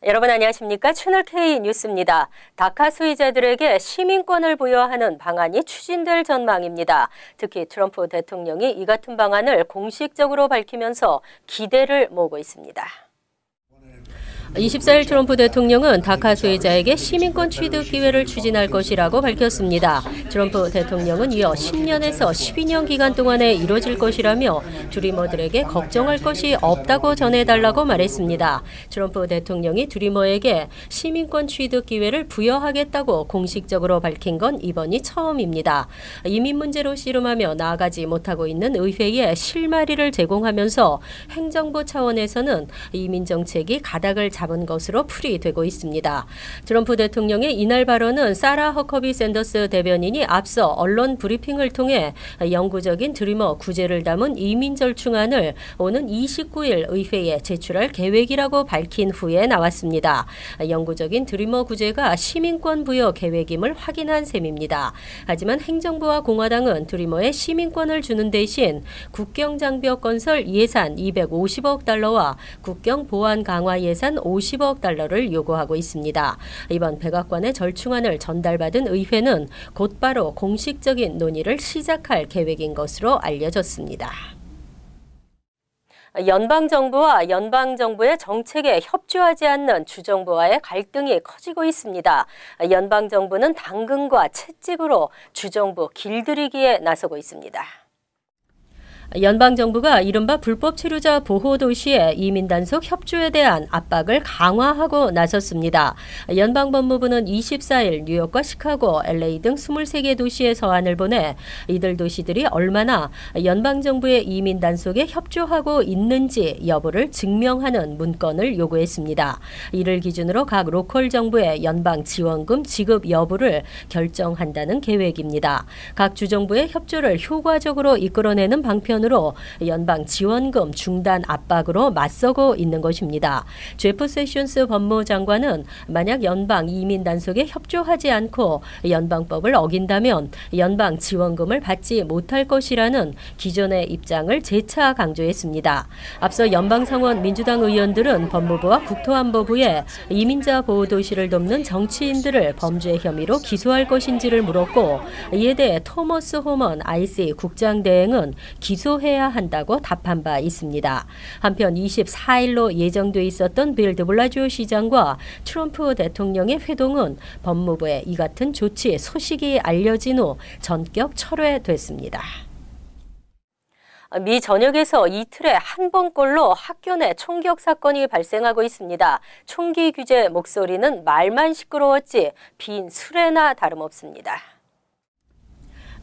여러분 안녕하십니까? 채널K 뉴스입니다. 다카 수의자들에게 시민권을 부여하는 방안이 추진될 전망입니다. 특히 트럼프 대통령이 이 같은 방안을 공식적으로 밝히면서 기대를 모으고 있습니다. 24일 트럼프 대통령은 다카 수혜자에게 시민권 취득 기회를 추진할 것이라고 밝혔습니다. 트럼프 대통령은 이어 10년에서 12년 기간 동안에 이뤄질 것이라며 드리머들에게 걱정할 것이 없다고 전해달라고 말했습니다. 트럼프 대통령이 드리머에게 시민권 취득 기회를 부여하겠다고 공식적으로 밝힌 건 이번이 처음입니다. 이민 문제로 씨름하며 나아가지 못하고 있는 의회에 실마리를 제공하면서 행정부 차원에서는 이민 정책이 가닥을 잡은 것으로 풀이되고 있습니다. 트럼프 대통령의 이날 발언은 사라 허커비 샌더스 대변인이 앞서 언론 브리핑을 통해 영구적인 드리머 구제를 담은 이민 절충안을 오는 29일 의회에 제출할 계획이라고 밝힌 후에 나왔습니다. 영구적인 드리머 구제가 시민권 부여 계획임을 확인한 셈입니다. 하지만 행정부와 공화당은 드리머에 시민권을 주는 대신 국경 장벽 건설 예산 250억 달러와 국경 보안 강화 예산 50억 달러를 요구하고 있습니다. 이번 백악관의 절충안을 전달받은 의회는 곧바로 공식적인 논의를 시작할 계획인 것으로 알려졌습니다. 연방정부와 연방정부의 정책에 협조하지 않는 주정부와의 갈등이 커지고 있습니다. 연방정부는 당근과 채찍으로 주정부 길들이기에 나서고 있습니다. 연방정부가 이른바 불법 체류자 보호 도시의 이민 단속 협조에 대한 압박을 강화하고 나섰습니다. 연방법무부는 24일 뉴욕과 시카고, LA 등 23개 도시에 서한을 보내 이들 도시들이 얼마나 연방정부의 이민 단속에 협조하고 있는지 여부를 증명하는 문건을 요구했습니다. 이를 기준으로 각 로컬 정부의 연방 지원금 지급 여부를 결정한다는 계획입니다. 각 주정부의 협조를 효과적으로 이끌어내는 방편 으로 연방 지원금 중단 압박으로 맞서고 있는 것입니다. 제프 세션스 법무장관은 만약 연방 이민 단속에 협조하지 않고 연방법을 어긴다면 연방 지원금을 받지 못할 것이라는 기존의 입장을 재차 강조했습니다. 앞서 연방상원 민주당 의원들은 법무부와 국토안보부에 이민자 보호도시를 돕는 정치인들을 범죄 혐의로 기소할 것인지를 물었고, 이에 대해 토머스 호먼 IC 국장대행은 기소해야 한다고 답한 바 있습니다. 한편 24일로 예정돼 있었던 빌 드블라지오 시장과 트럼프 대통령의 회동은 법무부에 이 같은 조치 소식이 알려진 후 전격 철회됐습니다. 미 전역에서 이틀에 한 번꼴로 학교 내 총격 사건이 발생하고 있습니다. 총기 규제 목소리는 말만 시끄러웠지 빈 수레나 다름없습니다.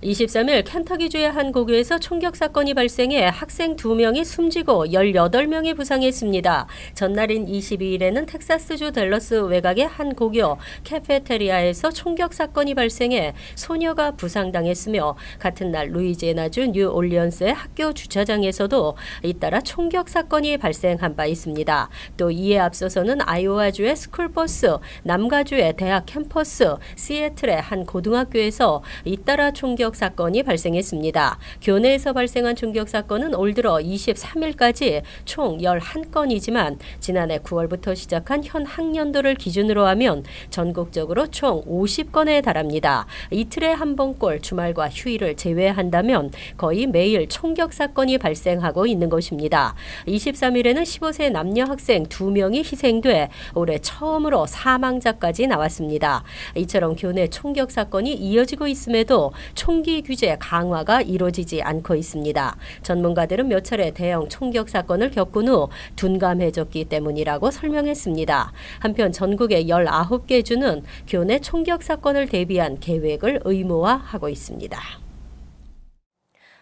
23일 켄터키주의 한 고교에서 총격 사건이 발생해 학생 2명이 숨지고 18명이 부상했습니다. 전날인 22일에는 텍사스주 댈러스 외곽의 한 고교 카페테리아에서 총격 사건이 발생해 소녀가 부상당했으며, 같은 날 루이지애나주 뉴올리언스의 학교 주차장에서도 잇따라 총격 사건이 발생한 바 있습니다. 또 이에 앞서서는 아이오와주의 스쿨버스, 남가주의 대학 캠퍼스, 시애틀의 한 고등학교에서 잇따라 총격 사건이 발생했습니다. 교내에서 발생한 총격 사건은 올 들어 23일까지 총 11건이지만 지난해 9월부터 시작한 현 학년도를 기준으로 하면 전국적으로 총 50건에 달합니다. 이틀에 한 번꼴 주말과 휴일을 제외한다면 거의 매일 총격 사건이 발생하고 있는 것입니다. 23일에는 15세 남녀 학생 2명이 희생돼 올해 처음으로 사망자까지 나왔습니다. 이처럼 교내 총격 사건이 이어지고 있음에도 총기 규제 강화가 이루어지지 않고 있습니다. 전문가들은 몇 차례 대형 총격 사건을 겪은 후 둔감해졌기 때문이라고 설명했습니다. 한편 전국의 19개 주는 교내 총격 사건을 대비한 계획을 의무화하고 있습니다.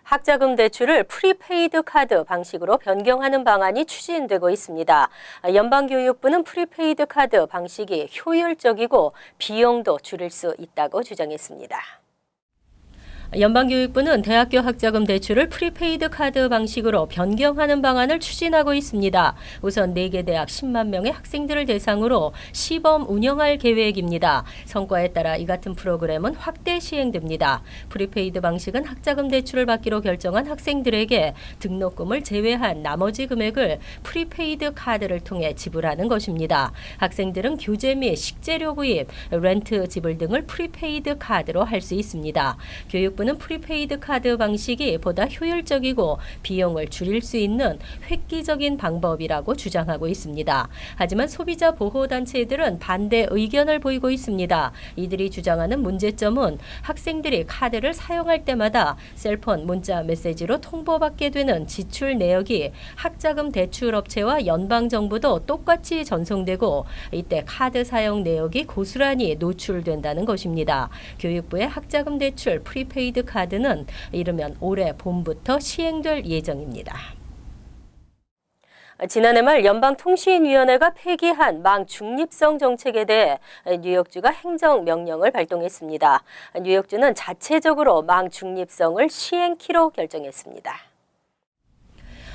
학자금 대출을 프리페이드 카드 방식으로 변경하는 방안이 추진되고 있습니다. 연방교육부는 프리페이드 카드 방식이 효율적이고 비용도 줄일 수 있다고 주장했습니다. 연방교육부는 대학교 학자금 대출을 프리페이드 카드 방식으로 변경하는 방안을 추진하고 있습니다. 우선 4개 대학 10만 명의 학생들을 대상으로 시범 운영할 계획입니다. 성과에 따라 이 같은 프로그램은 확대 시행됩니다. 프리페이드 방식은 학자금 대출을 받기로 결정한 학생들에게 등록금을 제외한 나머지 금액을 프리페이드 카드를 통해 지불하는 것입니다. 학생들은 교재 및 식재료 구입, 렌트 지불 등을 프리페이드 카드로 할 수 있습니다. 교육부는 프리페이드 카드 방식이 보다 효율적이고 비용을 줄일 수 있는 획기적인 방법이라고 주장하고 있습니다. 하지만 소비자 보호단체들은 반대 의견을 보이고 있습니다. 이들이 주장하는 문제점은 학생들이 카드를 사용할 때마다 셀폰 문자 메시지로 통보받게 되는 지출 내역이 학자금 대출업체와 연방정부도 똑같이 전송되고 이때 카드 사용 내역이 고스란히 노출된다는 것입니다. 교육부의 학자금 대출 프리페이드 카드는 이르면 올해 봄부터 시행될 예정입니다. 지난해 말 연방통신위원회가 폐기한 망 중립성 정책에 대해 뉴욕주가 행정명령을 발동했습니다. 뉴욕주는 자체적으로 망 중립성을 시행키로 결정했습니다.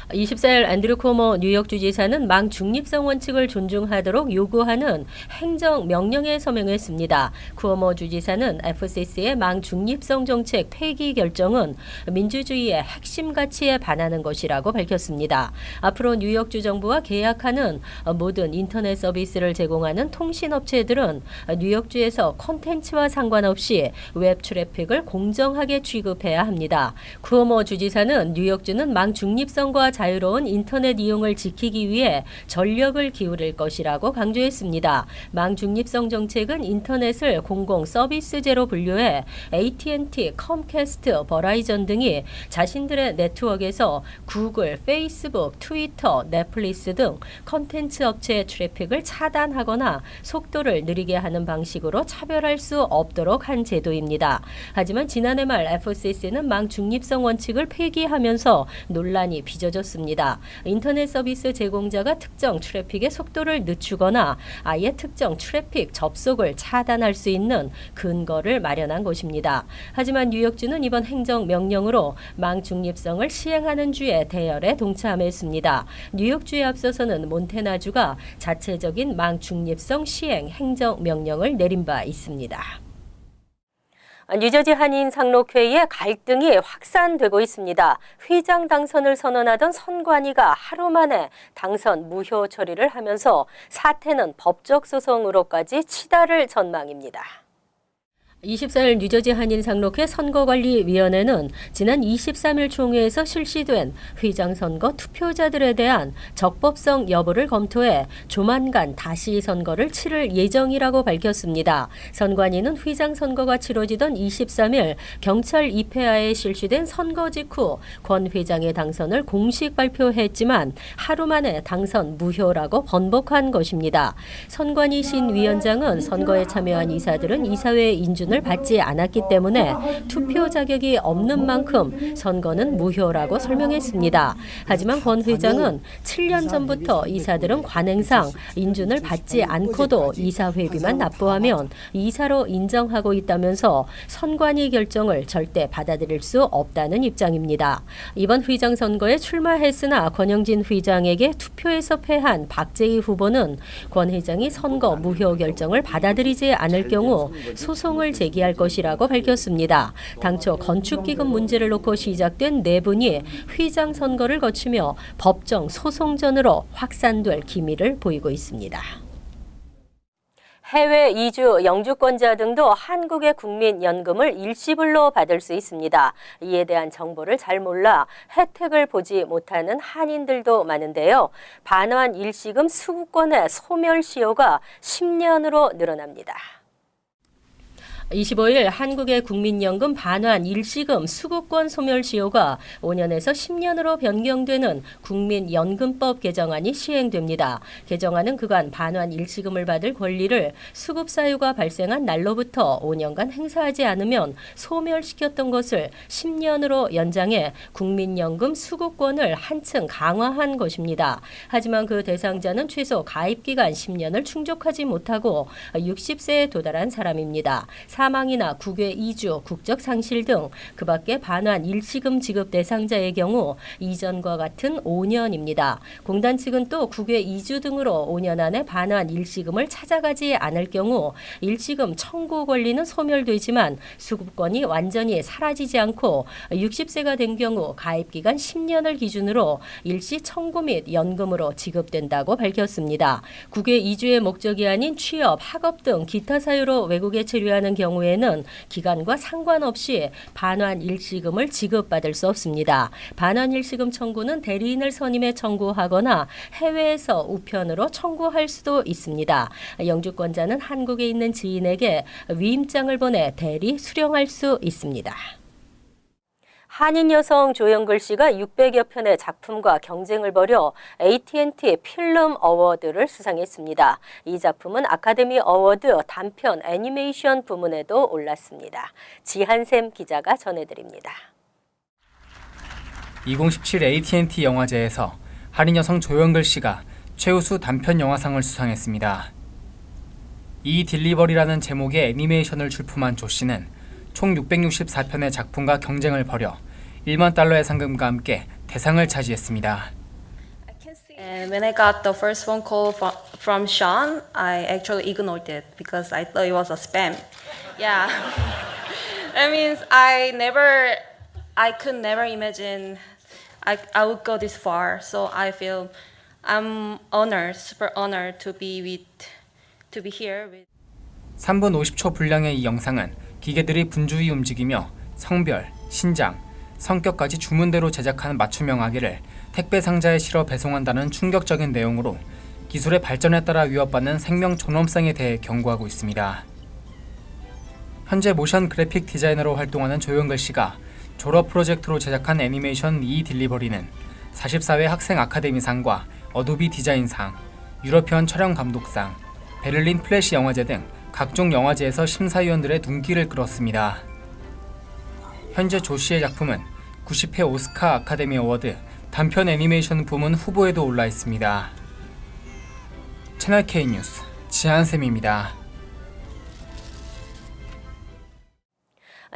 24일 앤드류 쿠오모 뉴욕주지사는 망 중립성 원칙을 존중하도록 요구하는 행정명령에 서명했습니다. 쿠오모 주지사는 FCC의 망 중립성 정책 폐기 결정은 민주주의의 핵심 가치에 반하는 것이라고 밝혔습니다. 앞으로 뉴욕주 정부와 계약하는 모든 인터넷 서비스를 제공하는 통신업체들은 뉴욕주에서 콘텐츠와 상관없이 웹 트래픽을 공정하게 취급해야 합니다. 쿠오모 주지사는 뉴욕주는 망 중립성과 자유로운 인터넷 이용을 지키기 위해 전력을 기울일 것이라고 강조했습니다. 망 중립성 정책은 인터넷을 공공 서비스제로 분류해 AT&T, 컴캐스트, 버라이전 등이 자신들의 네트워크에서 구글, 페이스북, 트위터, 넷플릭스 등 콘텐츠 업체의 트래픽을 차단하거나 속도를 느리게 하는 방식으로 차별할 수 없도록 한 제도입니다. 하지만 지난해 말 FCC는 망 중립성 원칙을 폐기하면서 논란이 빚어졌습니다. 인터넷 서비스 제공자가 특정 트래픽의 속도를 늦추거나 아예 특정 트래픽 접속을 차단할 수 있는 근거를 마련한 것입니다. 하지만 뉴욕주는 이번 행정명령으로 망 중립성을 시행하는 주의 대열에 동참했습니다. 뉴욕주에 앞서서는 몬태나주가 자체적인 망 중립성 시행 행정명령을 내린 바 있습니다. 뉴저지 한인 상록회의에 갈등이 확산되고 있습니다. 회장 당선을 선언하던 선관위가 하루 만에 당선 무효 처리를 하면서 사태는 법적 소송으로까지 치달을 전망입니다. 24일 뉴저지 한인 상록회 선거관리위원회는 지난 23일 총회에서 실시된 회장 선거 투표자들에 대한 적법성 여부를 검토해 조만간 다시 선거를 치를 예정이라고 밝혔습니다. 선관위는 회장 선거가 치러지던 23일 경찰 입회하에 실시된 선거 직후 권 회장의 당선을 공식 발표했지만 하루 만에 당선 무효라고 번복한 것입니다. 선관위 신 위원장은 선거에 참여한 이사들은 이사회의 인준을 받지 않았기 때문에 투표 자격이 없는 만큼 선거는 무효라고 설명했습니다. 하지만 권 회장은 7년 전부터 이사들은 관행상 인준을 받지 않고도 이사회비만 납부하면 이사로 인정하고 있다면서 선관위 결정을 절대 받아들일 수 없다는 입장입니다. 이번 회장 선거에 출마했으나 권영진 회장에게 투표에서 패한 박재희 후보는 권 회장이 선거 무효 결정을 받아들이지 않을 경우 소송을 제기할 것이라고 밝혔습니다. 당초 건축기금 문제를 놓고 시작된 내분이 회장 선거를 거치며 법정 소송전으로 확산될 기미를 보이고 있습니다. 해외 이주 영주권자 등도 한국의 국민연금을 일시불로 받을 수 있습니다. 이에 대한 정보를 잘 몰라 혜택을 보지 못하는 한인들도 많은데요. 반환 일시금 수급권의 소멸시효가 10년으로 늘어납니다. 25일 한국의 국민연금 반환 일시금 수급권 소멸시효가 5년에서 10년으로 변경되는 국민연금법 개정안이 시행됩니다. 개정안은 그간 반환 일시금을 받을 권리를 수급 사유가 발생한 날로부터 5년간 행사하지 않으면 소멸시켰던 것을 10년으로 연장해 국민연금 수급권을 한층 강화한 것입니다. 하지만 그 대상자는 최소 가입기간 10년을 충족하지 못하고 60세에 도달한 사람입니다. 사망이나 국외 이주, 국적 상실 등 그 밖에 반환 일시금 지급 대상자의 경우 이전과 같은 5년입니다. 공단 측은 또 국외 이주 등으로 5년 안에 반환 일시금을 찾아가지 않을 경우 일시금 청구 권리는 소멸되지만 수급권이 완전히 사라지지 않고 60세가 된 경우 가입기간 10년을 기준으로 일시 청구 및 연금으로 지급된다고 밝혔습니다. 국외 이주의 목적이 아닌 취업, 학업 등 기타 사유로 외국에 체류하는 경우에는 기간과 상관없이 반환 일시금을 지급받을 수 없습니다. 반환 일시금 청구는 대리인을 선임해 청구하거나 해외에서 우편으로 청구할 수도 있습니다. 영주권자는 한국에 있는 지인에게 위임장을 보내 대리 수령할 수 있습니다. 한인 여성 조영글 씨가 600여 편의 작품과 경쟁을 벌여 AT&T 필름 어워드를 수상했습니다. 이 작품은 아카데미 어워드 단편 애니메이션 부문에도 올랐습니다. 지한샘 기자가 전해드립니다. 2017 AT&T 영화제에서 한인 여성 조영글 씨가 최우수 단편 영화상을 수상했습니다. 이 딜리버리라는 제목의 애니메이션을 출품한 조 씨는 총 664편의 작품과 경쟁을 벌여 1만 달러의 상금과 함께 대상을 차지했습니다. And when I got the first phone call from Sean, I actually ignored it because I thought it was a spam. Yeah, that means I could never imagine I would go this far. So I feel I'm honored, super honored to be here. 3분 50초 분량의 이 영상은 기계들이 분주히 움직이며 성별, 신장, 성격까지 주문대로 제작한 맞춤 영화기를 택배 상자에 실어 배송한다는 충격적인 내용으로 기술의 발전에 따라 위협받는 생명 존엄성에 대해 경고하고 있습니다. 현재 모션 그래픽 디자이너로 활동하는 조영글 씨가 졸업 프로젝트로 제작한 애니메이션 이 딜리버리는 44회 학생 아카데미상과 어도비 디자인상, 유러피언 촬영 감독상, 베를린 플래시 영화제 등 각종 영화제에서 심사위원들의 눈길을 끌었습니다. 현재 조 씨의 작품은 90회 오스카 아카데미 어워드 단편 애니메이션 부문 후보에도 올라 있습니다. 채널 K 뉴스 지한샘입니다.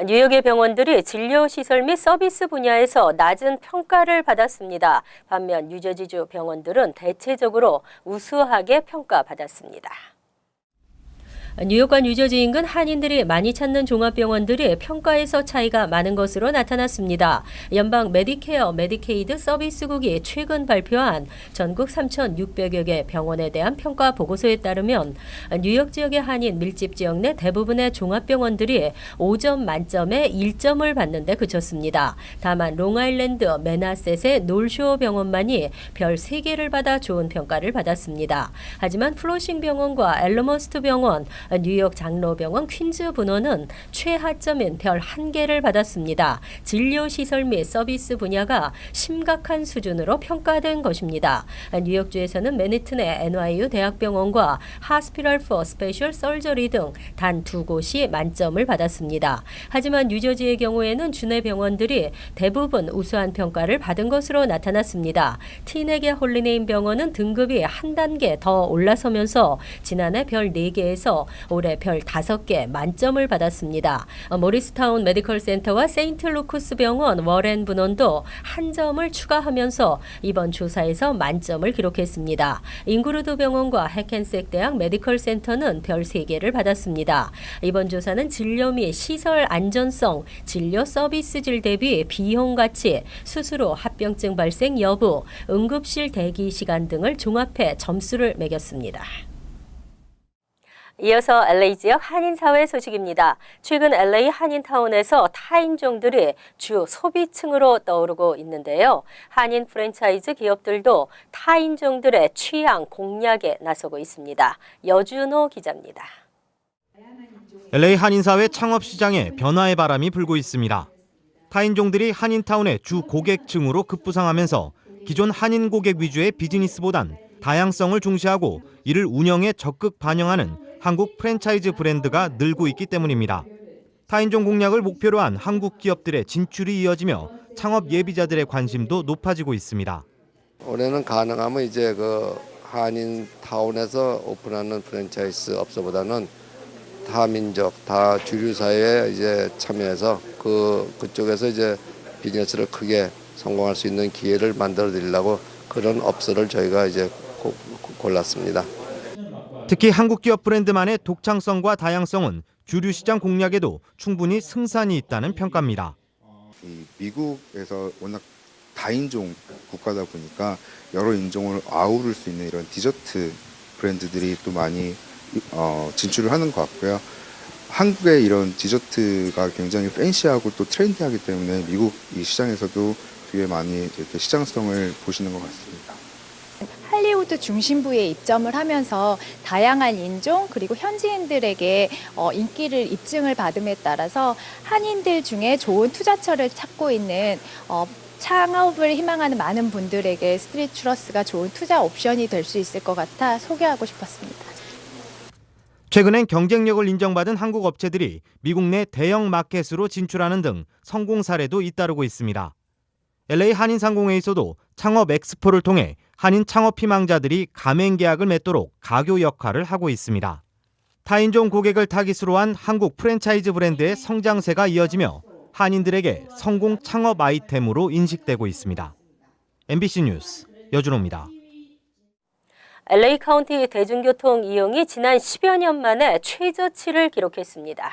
뉴욕의 병원들이 진료시설 및 서비스 분야에서 낮은 평가를 받았습니다. 반면 뉴저지주 병원들은 대체적으로 우수하게 평가받았습니다. 뉴욕과 뉴저지 인근 한인들이 많이 찾는 종합병원들이 평가에서 차이가 많은 것으로 나타났습니다. 연방 메디케어, 메디케이드 서비스국이 최근 발표한 전국 3,600여 개 병원에 대한 평가 보고서에 따르면 뉴욕 지역의 한인 밀집 지역 내 대부분의 종합병원들이 5점 만점에 1점을 받는 데 그쳤습니다. 다만 롱아일랜드 매나셋의 놀쇼 병원만이 별 3개를 받아 좋은 평가를 받았습니다. 하지만 플로싱 병원과 엘머스트 병원, 뉴욕 장로병원 퀸즈 분원은 최하점인 별 1개를 받았습니다. 진료시설 및 서비스 분야가 심각한 수준으로 평가된 것입니다. 뉴욕주에서는 맨해튼의 NYU 대학병원과 하스피럴 포 스페셜 설저리 등 단 2곳이 만점을 받았습니다. 하지만 뉴저지의 경우에는 주내 병원들이 대부분 우수한 평가를 받은 것으로 나타났습니다. 티네게 홀리네임 병원은 등급이 한 단계 더 올라서면서 지난해 별 4개에서 올해 별 5개 만점을 받았습니다. 모리스타운 메디컬 센터와 세인트 루크스 병원 워렌 분원도 한 점을 추가하면서 이번 조사에서 만점을 기록했습니다. 잉그루드 병원과 해켄색 대학 메디컬 센터는 별 3개를 받았습니다. 이번 조사는 진료 및 시설 안전성, 진료 서비스 질 대비 비용 가치, 수술 후 합병증 발생 여부, 응급실 대기 시간 등을 종합해 점수를 매겼습니다. 이어서 LA 지역 한인사회 소식입니다. 최근 LA 한인타운에서 타인종들이 주 소비층으로 떠오르고 있는데요. 한인 프랜차이즈 기업들도 타인종들의 취향 공략에 나서고 있습니다. 여준호 기자입니다. LA 한인사회 창업 시장에 변화의 바람이 불고 있습니다. 타인종들이 한인타운의 주 고객층으로 급부상하면서 기존 한인 고객 위주의 비즈니스보단 다양성을 중시하고 이를 운영에 적극 반영하는 한국 프랜차이즈 브랜드가 늘고 있기 때문입니다. 타인종 공략을 목표로 한 한국 기업들의 진출이 이어지며 창업 예비자들의 관심도 높아지고 있습니다. 올해는 가능하면 이제 한인타운에서 오픈하는 프랜차이즈 업소보다는 다민족, 다 주류 사회에 이제 참여해서 그쪽에서 이제 비즈니스를 크게 성공할 수 있는 기회를 만들어 드리려고 그런 업소를 저희가 이제 골랐습니다. 특히 한국 기업 브랜드만의 독창성과 다양성은 주류 시장 공략에도 충분히 승산이 있다는 평가입니다. 이 미국에서 워낙 다인종 국가다 보니까 여러 인종을 아우를 수 있는 이런 디저트 브랜드들이 또 많이 진출을 하는 것 같고요. 한국의 이런 디저트가 굉장히 팬시하고 또 트렌디하기 때문에 미국 이 시장에서도 되게 많이 이렇게 시장성을 보시는 것 같습니다. 할리우드 중심부에 입점을 하면서 다양한 인종 그리고 현지인들에게 인기를 입증을 받음에 따라서 한인들 중에 좋은 투자처를 찾고 있는 창업을 희망하는 많은 분들에게 스트리트 추러스가 좋은 투자 옵션이 될 수 있을 것 같아 소개하고 싶었습니다. 최근엔 경쟁력을 인정받은 한국 업체들이 미국 내 대형 마켓으로 진출하는 등 성공 사례도 잇따르고 있습니다. LA 한인상공회에서도 창업 엑스포를 통해 한인 창업 희망자들이 가맹 계약을 맺도록 가교 역할을 하고 있습니다. 타인종 고객을 타깃으로 한 한국 프랜차이즈 브랜드의 성장세가 이어지며 한인들에게 성공 창업 아이템으로 인식되고 있습니다. MBC 뉴스 여준호입니다. LA 카운티 대중교통 이용이 지난 10여 년 만에 최저치를 기록했습니다.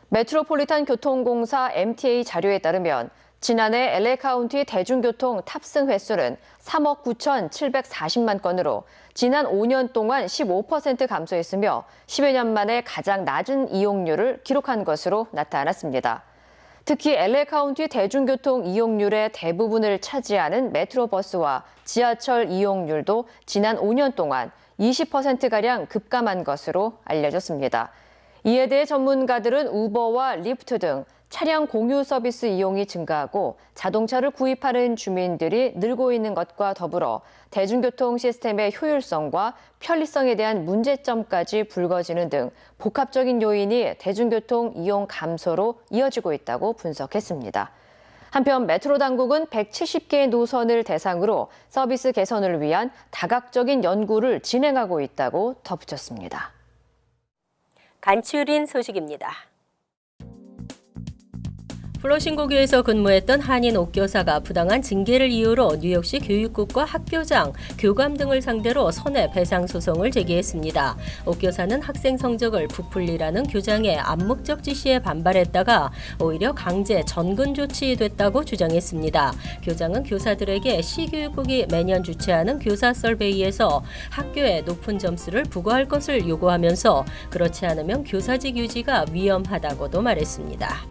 메트로폴리탄 교통공사 MTA 자료에 따르면 지난해 LA 카운티 대중교통 탑승 횟수는 3억 9,740만 건으로 지난 5년 동안 15% 감소했으며 10여 년 만에 가장 낮은 이용률을 기록한 것으로 나타났습니다. 특히 LA 카운티 대중교통 이용률의 대부분을 차지하는 메트로버스와 지하철 이용률도 지난 5년 동안 20%가량 급감한 것으로 알려졌습니다. 이에 대해 전문가들은 우버와 리프트 등 차량 공유 서비스 이용이 증가하고 자동차를 구입하는 주민들이 늘고 있는 것과 더불어 대중교통 시스템의 효율성과 편리성에 대한 문제점까지 불거지는 등 복합적인 요인이 대중교통 이용 감소로 이어지고 있다고 분석했습니다. 한편 메트로 당국은 170개의 노선을 대상으로 서비스 개선을 위한 다각적인 연구를 진행하고 있다고 덧붙였습니다. 간추린 소식입니다. 플러싱고교에서 근무했던 한인 옥교사가 부당한 징계를 이유로 뉴욕시 교육국과 학교장, 교감 등을 상대로 손해배상 소송을 제기했습니다. 옥교사는 학생 성적을 부풀리라는 교장의 암묵적 지시에 반발했다가 오히려 강제 전근 조치됐다고 주장했습니다. 교장은 교사들에게 시교육국이 매년 주최하는 교사 설베이에서 학교에 높은 점수를 부과할 것을 요구하면서 그렇지 않으면 교사직 유지가 위험하다고도 말했습니다.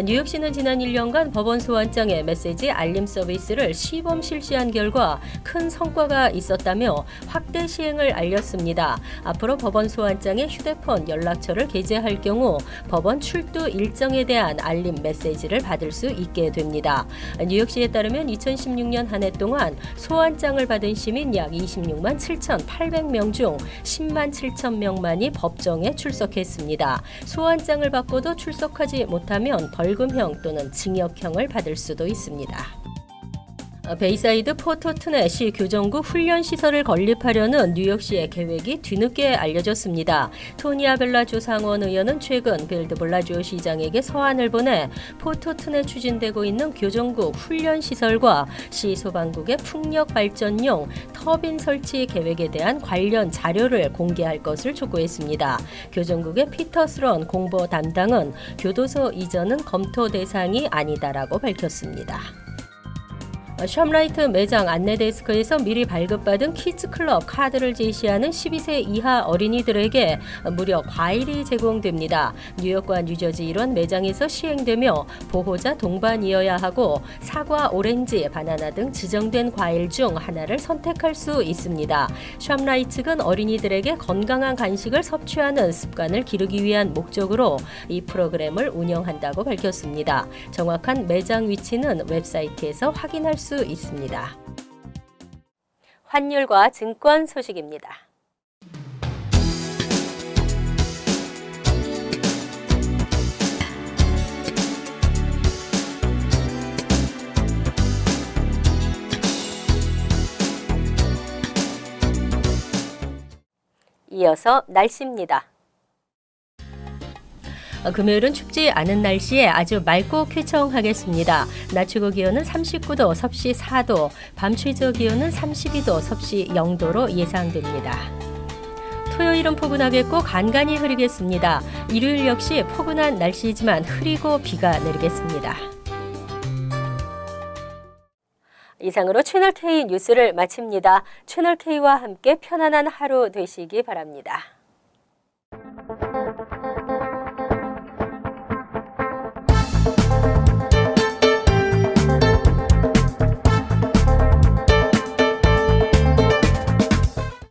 뉴욕시는 지난 1년간 법원 소환장의 메시지 알림 서비스를 시범 실시한 결과 큰 성과가 있었다며 확대 시행을 알렸습니다. 앞으로 법원 소환장의 휴대폰 연락처를 게재할 경우 법원 출두 일정에 대한 알림 메시지를 받을 수 있게 됩니다. 뉴욕시에 따르면 2016년 한 해 동안 소환장을 받은 시민 약 26만 7,800명 중 10만 7천 명만이 법정에 출석했습니다. 소환장을 받고도 출석하지 못하면 벌금형 또는 징역형을 받을 수도 있습니다. 베이사이드 포토트넷이 교정국 훈련시설을 건립하려는 뉴욕시의 계획이 뒤늦게 알려졌습니다. 토니 아벨라 주 상원 의원은 최근 빌 드 블라지오 시장에게 서한을 보내 포토트넷 추진되고 있는 교정국 훈련시설과 시 소방국의 풍력 발전용 터빈 설치 계획에 대한 관련 자료를 공개할 것을 촉구했습니다. 교정국의 피터 스런 공보 담당은 교도소 이전은 검토 대상이 아니다라고 밝혔습니다. 샵라이트 매장 안내 데스크에서 미리 발급받은 키즈클럽 카드를 제시하는 12세 이하 어린이들에게 무려 과일이 제공됩니다. 뉴욕과 뉴저지 일원 매장에서 시행되며 보호자 동반이어야 하고 사과, 오렌지, 바나나 등 지정된 과일 중 하나를 선택할 수 있습니다. 샵라이트 측은 어린이들에게 건강한 간식을 섭취하는 습관을 기르기 위한 목적으로 이 프로그램을 운영한다고 밝혔습니다. 정확한 매장 위치는 웹사이트에서 확인할 수 있습니다. 환율과 증권 소식입니다. 이어서 날씨입니다. 금요일은 춥지 않은 날씨에 아주 맑고 쾌청하겠습니다. 낮 최고 기온은 39도, 섭씨 4도, 밤 최저 기온은 32도, 섭씨 0도로 예상됩니다. 토요일은 포근하겠고 간간히 흐리겠습니다. 일요일 역시 포근한 날씨지만 흐리고 비가 내리겠습니다. 이상으로 채널K 뉴스를 마칩니다. 채널K와 함께 편안한 하루 되시기 바랍니다.